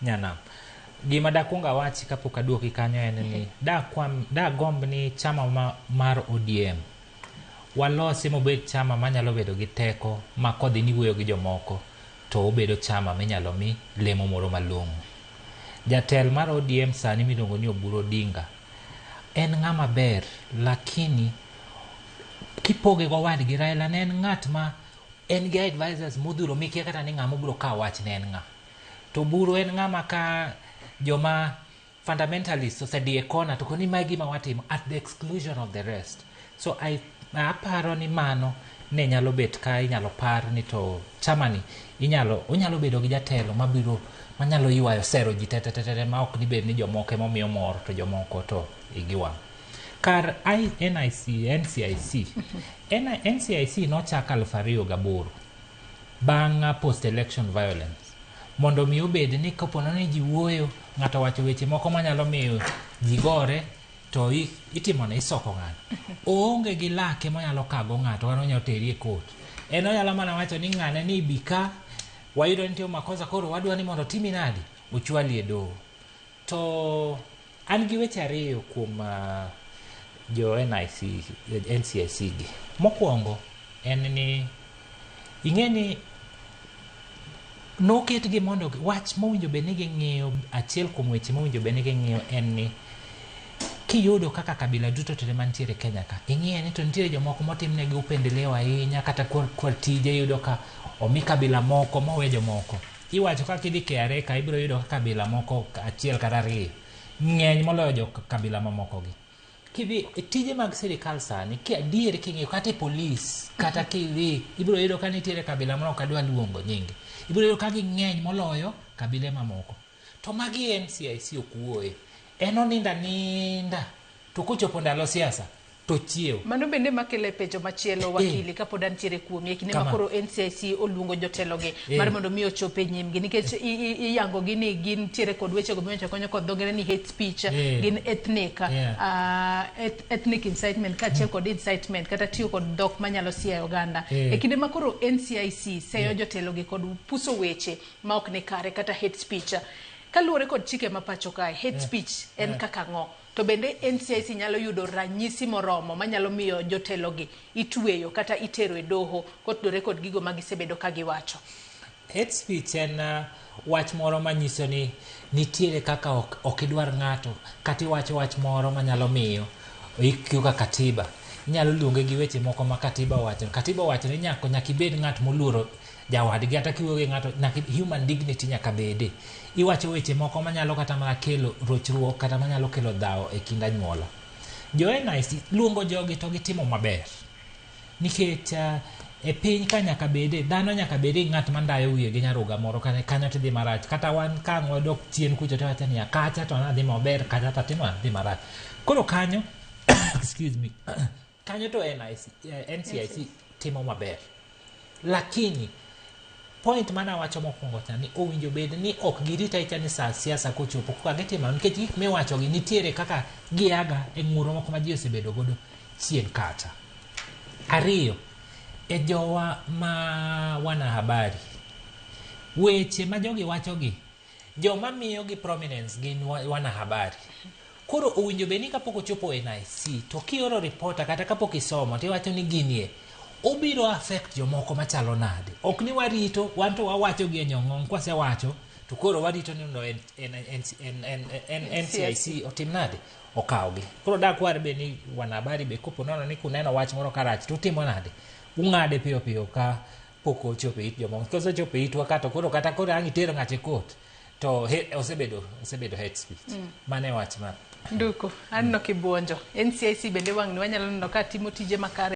nyanam. Gima dakwonga wachi kapok aduoki kanyo en ni dagomb ni chama mar ODM walosi mobed chama manyalo bedo gi teko ma kodhi ni wuoyo gi jomoko to obedo chama minyalo mi lemo moro malong'o. Jatel mar ODM sani miluongo ni Oburu Odinga en ng'ama ber, lakini kipoge go wadgi Raila ne en ng'at ma en gi advisors modhuro mikia kata ni ng'ama obiro kawo wach ne en ng'a. To Oburu en ng'ama ka joma fundamentalist osedi e kona to koni mae gima watimo at the exclusion of the rest. So aparo ni mano ne nyalo bet ka inyalo par ni to chamani onyalo bedo gi jatelo manyalo ywayo sero ji tete ma ok ni bed ni jomoko emomiyo mor to jomoko to igiwang'. Kar NCIC nochaka 2008 bang' post election violence mondo mi obed ni kopono ni ji wuoyo ng'ato wacho weche moko manyalo miyo ji gore to itimone isoko ng'ato. Oonge gi lake manyalo kago ng'ato wan onyalo teri e court. En onyalo mana wacho ni ng'ane ni bika wayudo nitie makosa koro wadwa ni mondo timi nadi ochwali e doho. To an gi weche ariyo kuom jo NCIC gi. Mokwongo en ni ing'eni noketgi mondo wach mowinjo bed ni ging'iyo, achiel kuom weche mowinjo bed ni ging'iyo en ni kiyudo kaka kabila duto te mantiere Kenya ka ing'iye ni to nitiere jomoko motimnegi upendeleo ahinya kata kwar tije iyudo ka omi kabila moko mowe jomoko. Iwacho kaka idhi KRA ka ibiro yudo ka kabila moko achiel kata ariyo ng'eny moloyo jo kabila mamoko gi. Kidhi tije mag sirikal sani ki adier king'iyo kata polis kata kidhi ibiro yudo ka nitiere kabila moro kadwa luongo nyingi ibiro yudo ka ging'eny moloyo kabile mamoko. To magi NCIC okuoe en oninda to kochopo ndalo siasa to chiew. Mano bende makele pecho machielo wakili kapod antiere kuom kinde makoro NCIC oluongo jotelo gi mar mondo mi ochope nyimgi nikech iyango gi ni gin tiere kod weche go miwacho konyo kod dongere ni hate speech gin ethnic incitement kaachiel kod incitement kata tiyo kod dhok manyalo siayo oganda. E kinde makoro NCIC seyo jotelo gi kod puso weche ma ok ni kare kata hate speech kaluwore kod chike mapacho kae hate speech en kaka ng'o. To bende NCIC nyalo yudo ranyisi moromo manyalo miyo jotelo gi itweyo kata itero e doho kotudore kod gigo magisebedo ka giwacho. Hate speech en wach moro manyiso ni nitiere kaka ok idwar ng'ato kata iwacho wach moro manyalo miyo ikiuka katiba. Inyalo luonge gi weche moko ma katiba wacho. Katiba wacho ni nyaka ibed ng'at moluoro jawadgi kata kiwuoyo gi ng'ato human dignity nyaka bede. Iwacho weche moko manyalo kata mana kelo rochruok kata manyalo kelo dhawo e kind anyuola. Jo NIC luongo jogi to gitimo maber nikech e piny ka nyaka bede dhano nyaka bede ng'at mandayo wiye gi nyaruga moro kata kanyo tidhi marach kata wan ka ng'wadok chien kucho to wacho ni kacha to nadhi maber kacha to timo dhi marach. Koro kanyo excuse me kanyo to NCIC timo maber, lakini point mana wacho mokwongo ni owinjo bed ni ok girita icha ni sa siasa kochopo ka gitimo nikech gik miwacho gi nitiere kaka giaga e ng'uro moko ma ji osebedo godo chien kacha. Ariyo, e jowa ma wana habari weche ma jogi wacho gi joma miyo gi prominence gin wana habari. Koro owinjo bed ni kapok ochopo NIC to kioro reporter kata kapok isomo tiwacho ni ginie obiro affect jomoko machalo nade. Ok ni warito wanto wawacho gi nyong'ong kwasewacho to koro warito ni no NCIC otim nade okawgi. Koro dakwar be ni wana habari be kopo nono ni kuneno wach moro karach to timo nade ung'ade piyo ka pok ochopo it jomoko. Kosechopo itwa kata koro ang' itero ng'ate court to osebedo hate speech. Mane wach ma Nduko, anno kibuonjo. NCIC bende wang' ni wanyalo neno ka timo tije makare.